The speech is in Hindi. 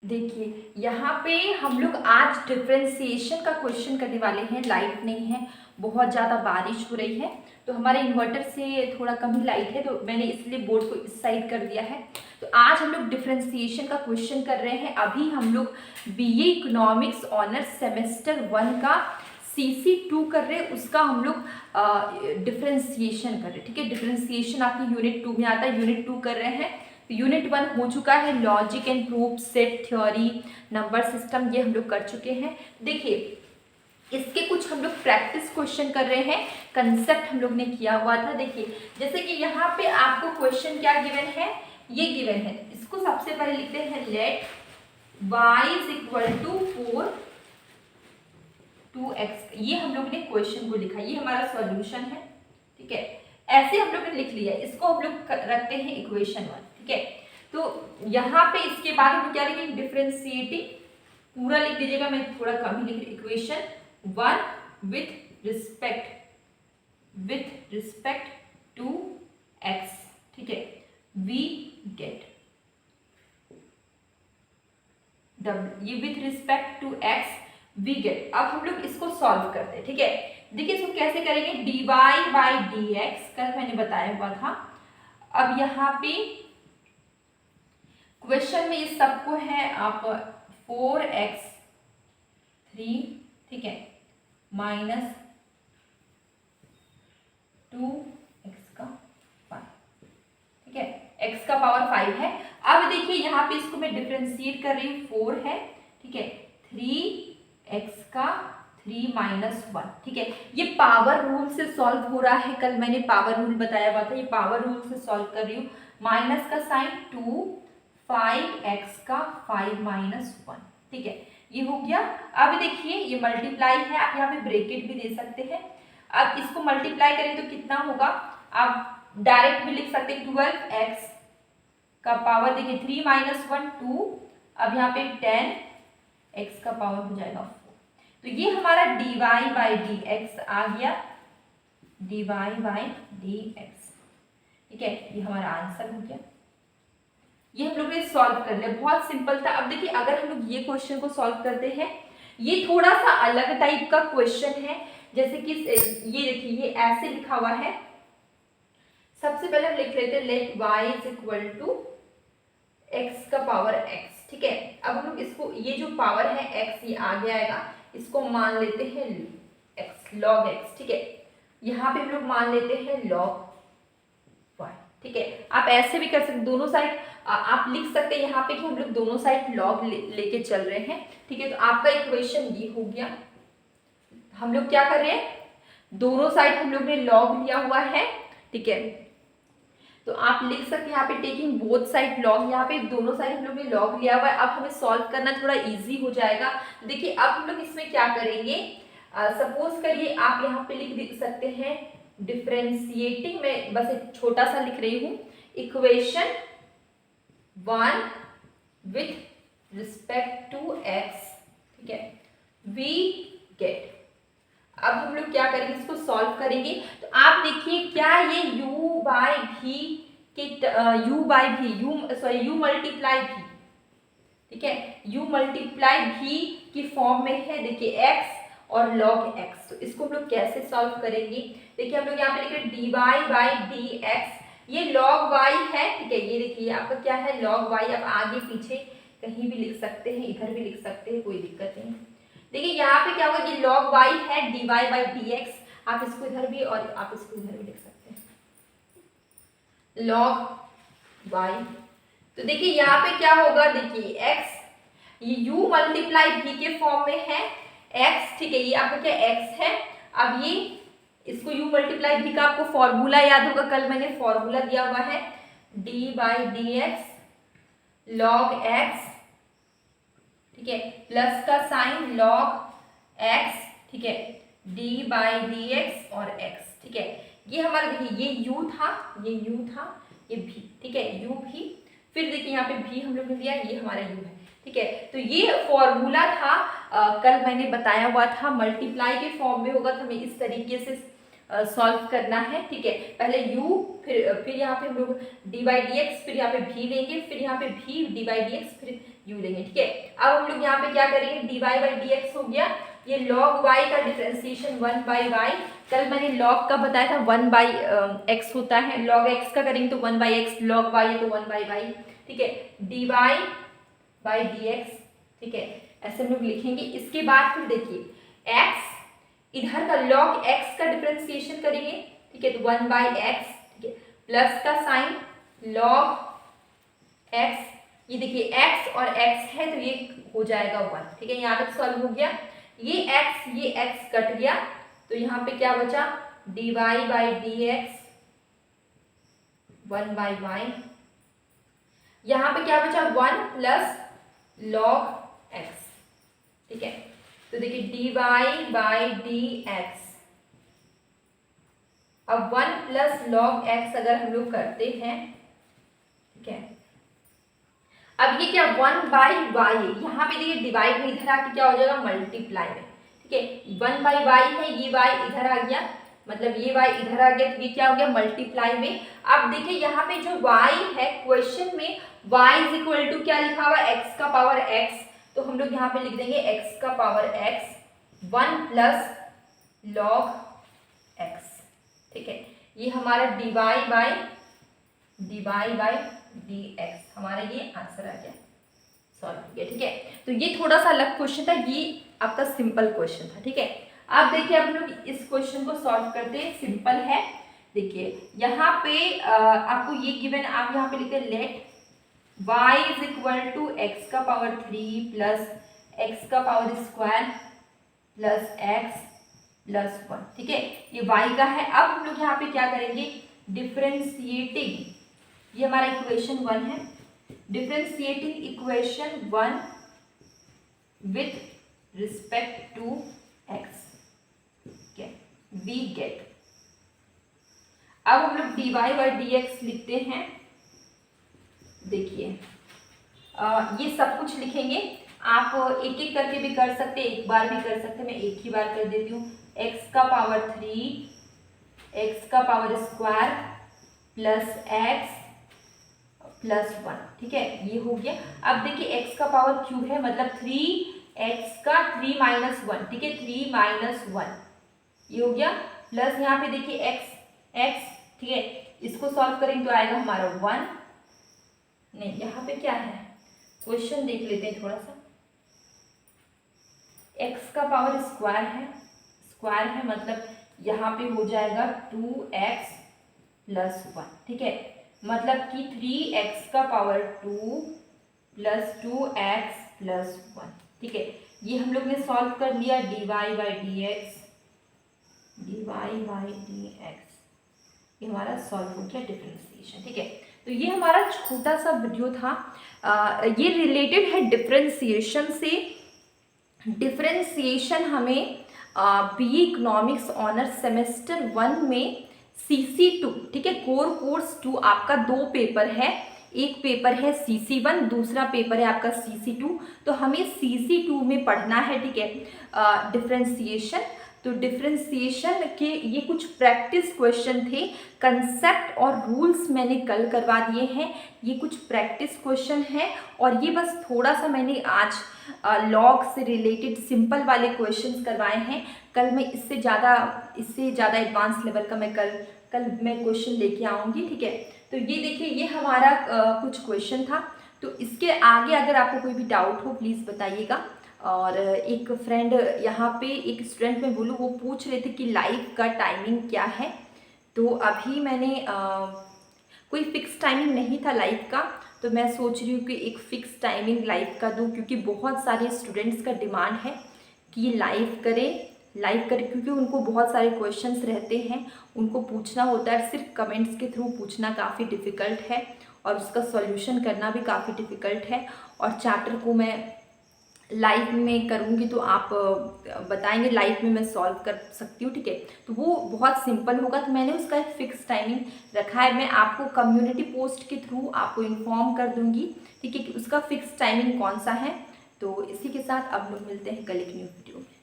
देखिए यहाँ पे हम लोग आज डिफरेंशिएशन का क्वेश्चन करने वाले हैं। लाइट नहीं है, बहुत ज़्यादा बारिश हो रही है, तो हमारे इन्वर्टर से थोड़ा कम ही लाइट है, तो मैंने इसलिए बोर्ड को इस साइड कर दिया है। तो आज हम लोग डिफरेंशिएशन का क्वेश्चन कर रहे हैं। अभी हम लोग बीए इकोनॉमिक्स ऑनर्स सेमेस्टर 1 का CC2 कर रहे हैं, उसका हम लोग डिफरेंशिएशन कर रहे हैं। ठीक है, डिफरेंशिएशन आपकी यूनिट 2 में आता है, यूनिट 2 कर रहे हैं। यूनिट 1 हो चुका है, logic and proof, set theory, number system, ये हम लोग कर चुके हैं। देखिए इसके कुछ हम लोग प्रैक्टिस क्वेश्चन कर रहे हैं, कंसेप्ट हम लोग ने किया हुआ था। देखिए जैसे कि यहाँ पे आपको क्वेश्चन क्या गिवन है, ये गिवन है। इसको सबसे पहले लिखते हैं let y is equal to 4 2x। ये हम लोग ने क्वेश्चन को लिखा, ये हमारा सॉल्यूशन है। ठीक है, ऐसे हम लोग ने लिख लिया, इसको हम लोग रखते हैं इक्वेशन 1। ठीक है, तो यहाँ पे इसके बाद हम क्या लिखेंगे, डिफरेंशिएटिंग, पूरा लिख दीजिएगा, मैं थोड़ा कम ही लिख रही, equation 1 with respect to x। ठीक है, वी गेट ये with respect to x we get. अब हम लोग इसको सॉल्व करते हैं। ठीक है, देखिए इसको कैसे करेंगे, dy बाई dx, कल मैंने बताया हुआ था। अब यहाँ पे क्वेश्चन में इस सबको है आप 4x3, ठीक है, माइनस 2x का 5। ठीक है, x का पावर 5 है। अब देखिए यहाँ पे इसको मैं डिफरेंशिएट कर रही हूँ, 4 है, ठीक है, 3x का 3 माइनस 1। ठीक है, ये पावर रूल से सॉल्व हो रहा है, कल मैंने पावर रूल बताया हुआ था, ये पावर रूल से सॉल्व कर रही हूँ। माइनस का साइन 2, 5x का 5 माइनस 1। ठीक है, ये हो गया। अब देखिए ये मल्टीप्लाई है, आप यहाँ पे ब्रैकेट भी दे सकते हैं। अब इसको मल्टीप्लाई करें तो कितना होगा, आप डायरेक्ट भी लिख सकते हैं, 12x का पावर देखिए 3 माइनस 1 2, अब यहाँ पे 10x का पावर हो जाएगा 4। तो ये हमारा dy बाई dx आ गया, dy बाई dx। ठीक है, ये हमारा आंसर हो गया। ये हम लोग ने सॉल्व कर लिया, बहुत सिंपल था। अब देखिए अगर हम लोग ये क्वेश्चन को सॉल्व करते हैं, ये थोड़ा सा अलग टाइप का क्वेश्चन है। जैसे कि ये देखिए ये ऐसे लिखा हुआ है। सबसे पहले हम लिख लेते हैं let y is equal to x का पावर x। ठीक है, अब हम लोग इसको, ये जो पावर है x, ये आगे आएगा, इसको मान लेते हैं x, log x। ठीक है, यहाँ पे हम लोग मान लेते हैं log y। ठीक है, आप ऐसे भी कर सकते, दोनों साइड आप लिख सकते हैं यहाँ पे कि हम लोग दोनों साइड लॉग लेके चल रहे हैं। ठीक है, तो आपका इक्वेशन ये हो गया। हम लोग क्या कर रहे हैं, दोनों साइड हम लोग ने लॉग लिया हुआ है। ठीक है, तो आप लिख सकते हैं यहाँ पे टेकिंग बोथ साइड लॉग, यहाँ पे दोनों साइड हम लोग ने लॉग लिया हुआ है। अब हमें सॉल्व करना थोड़ा इजी हो जाएगा। देखिए अब हम लोग इसमें क्या करेंगे, सपोज करिए आप यहाँ पे लिख सकते हैं डिफरेंशिएटिंग, में बस एक छोटा सा लिख रही हूँ, equation 1 with respect to x। ठीक है, वी गेट। अब हम लोग क्या करेंगे, इसको सॉल्व करेंगे। तो आप देखिए क्या ये u बाई भी के u मल्टीप्लाई भी, ठीक है, u मल्टीप्लाई भी की फॉर्म में है। देखिए x और log x, तो इसको हम लोग कैसे सॉल्व करेंगे, देखिए हम लोग यहाँ पे लिख रहे हैं dy बाई dx, ये log y है। ठीक है, ये देखिए आपका क्या है log y। अब आगे पीछे कहीं भी लिख सकते हैं, इधर भी लिख सकते हैं, कोई दिक्कत नहीं। देखिए यहाँ पे क्या होगा, ये log y है, dy बाई dx, आप इसको इधर भी और आप इसको इधर भी लिख सकते हैं, log y। तो देखिए यहाँ पे क्या होगा, देखिए x, ये u मल्टीप्लाई v के फॉर्म में है x। ठीक है, ये आपका क्या x है। अब ये इसको u मल्टीप्लाई v का आपको फॉर्मूला याद होगा, कल मैंने फॉर्मूला दिया हुआ है, d by dx log x। ठीक है, प्लस का साइन log x। ठीक है, d बाई dx और x। ठीक है, ये हमारा देखिए ये u था, ये v। ठीक है, u भी, फिर देखिए यहाँ पे v हम लोग ने दिया, ये हमारा u है। ठीक है, तो ये फॉर्मूला था, कल मैंने बताया हुआ था, मल्टीप्लाई के फॉर्म में होगा तो हमें इस तरीके से सॉल्व करना है, ठीक है। पहले u, फिर यहाँ पे हम लोग dy dx, फिर यहाँ पे v लेंगे, फिर यहाँ पे v dy dx, फिर u लेंगे, ठीक है। अब हम लोग यहाँ पे क्या करेंगे, dy by dx हो गया, ये log y का डिफरेंशिएशन 1 by y, कल मैंने log का बताया था 1 by x होता है, log x का करेंगे तो 1 by x, log y है तो 1 by y, ठीक है। dy by dx, ठीक है, ऐसे हम लोग लिखेंगे। इसके बाद फिर देखिए x, इधर का log x का डिफरेंशिएशन करेंगे, ठीक है, तो 1 by x, ठीक है, प्लस का साइन log x, ये देखिए x और x है तो ये हो जाएगा 1, ठीक है, यहाँ तक सॉल्व हो गया। ये x कट गया तो यहाँ पे क्या बचा, dy by dx 1 by y, यहाँ पे क्या बचा 1 प्लस log x, ठीक है। तो देखिए dy by dx, अब 1 प्लस log x अगर हम लोग करते हैं, ठीक है, अब ये क्या 1 by y, यहाँ पे देखिए डिवाइड में इधर आके क्या हो जाएगा, मल्टीप्लाई में, ठीक है। 1 by y है, ये y इधर आ गया, मतलब ये y इधर आ गया तो ये क्या हो गया, मल्टीप्लाई में। अब देखिए यहाँ पे जो y है क्वेश्चन में y इज इक्वल टू क्या लिखा हुआ है, x का पावर x, तो हम लोग यहाँ पे लिख देंगे x का power x 1 plus log x, ठीक है। ये हमारा dy by dx, हमारा ये आंसर आ गया, सॉल्व हो गया, ठीक है। तो ये थोड़ा सा अलग क्वेश्चन था, ये आपका सिंपल क्वेश्चन था, ठीक है। अब देखिए हम लोग इस क्वेश्चन को सॉल्व करते हैं, सिंपल है। देखिए यहाँ पे आपको ये गिवन, आप यहाँ पे लिखते हैं let y is equal to x का पावर 3 प्लस x का power square plus x plus 1, ठीक है, ये y का है। अब हम लोग यहाँ पे क्या करेंगे, डिफरेंशिएटिंग, ये हमारा इक्वेशन 1 है, differentiating equation 1 with respect to x, ठीक है, वी गेट, अब हम लोग dy by dx लिखते हैं। देखिए ये सब कुछ लिखेंगे, आप एक एक करके भी कर सकते हैं, एक बार भी कर सकते हैं, मैं एक ही बार कर देती हूँ। x का पावर 3 x का power square plus x plus 1, ठीक है, ये हो गया। अब देखिए x का पावर क्यूब है, मतलब 3x का 3 माइनस 1, ठीक है, 3 माइनस 1, ये हो गया, प्लस यहाँ पे देखिए x, ठीक है, इसको सॉल्व करेंगे तो आएगा हमारा 1, नहीं यहाँ पे क्या है, क्वेश्चन देख लेते हैं थोड़ा सा, x का पावर स्क्वायर है, मतलब यहाँ पे हो जाएगा 2x प्लस 1, ठीक है, मतलब कि 3x का पावर 2 प्लस 2x प्लस 1, ठीक है। ये हम लोग ने सॉल्व कर लिया, dy by dx, ये हमारा सॉल्व हो गया डिफरेंशिएशन, ठीक है। तो ये हमारा छोटा सा वीडियो था, ये रिलेटेड है डिफरेंशिएशन से। डिफरेंशिएशन हमें बीए इकोनॉमिक्स ऑनर्स सेमेस्टर 1 में CC2, ठीक है, कोर कोर्स 2 आपका 2 पेपर है, एक पेपर है CC1, दूसरा पेपर है आपका CC2, तो हमें CC2 में पढ़ना है, ठीक है, डिफरेंशिएशन। तो डिफरेंशिएशन के ये कुछ प्रैक्टिस क्वेश्चन थे, कंसेप्ट और रूल्स मैंने कल करवा दिए हैं, ये कुछ प्रैक्टिस क्वेश्चन है, और ये बस थोड़ा सा मैंने आज लॉग से रिलेटेड सिंपल वाले क्वेश्चंस करवाए हैं। कल मैं इससे ज़्यादा एडवांस लेवल का मैं कल मैं क्वेश्चन लेके आऊँगी, ठीक है। तो ये देखिए ये हमारा कुछ क्वेश्चन था, तो इसके आगे अगर आपको कोई भी डाउट हो प्लीज़ बताइएगा। और एक फ्रेंड यहाँ पे, एक स्टूडेंट मैं बोलूँ, वो पूछ रहे थे कि लाइव का टाइमिंग क्या है, तो अभी मैंने कोई फिक्स टाइमिंग नहीं था लाइव का, तो मैं सोच रही हूँ कि एक फ़िक्स टाइमिंग लाइव का दूँ, क्योंकि बहुत सारे स्टूडेंट्स का डिमांड है कि ये लाइव करें, क्योंकि उनको बहुत सारे क्वेश्चंस रहते हैं, उनको पूछना होता है, सिर्फ कमेंट्स के थ्रू पूछना काफ़ी डिफ़िकल्ट है, और उसका सॉल्यूशन करना भी काफ़ी डिफ़िकल्ट है। और चैप्टर को मैं लाइव में करूँगी तो आप बताएंगे लाइव में मैं सॉल्व कर सकती हूँ, ठीक है, तो वो बहुत सिंपल होगा। तो मैंने उसका एक फ़िक्स टाइमिंग रखा है, मैं आपको कम्युनिटी पोस्ट के थ्रू आपको इन्फॉर्म कर दूँगी, ठीक है, कि उसका फ़िक्स टाइमिंग कौन सा है। तो इसी के साथ अब लोग मिलते हैं कल एक न्यू वीडियो में।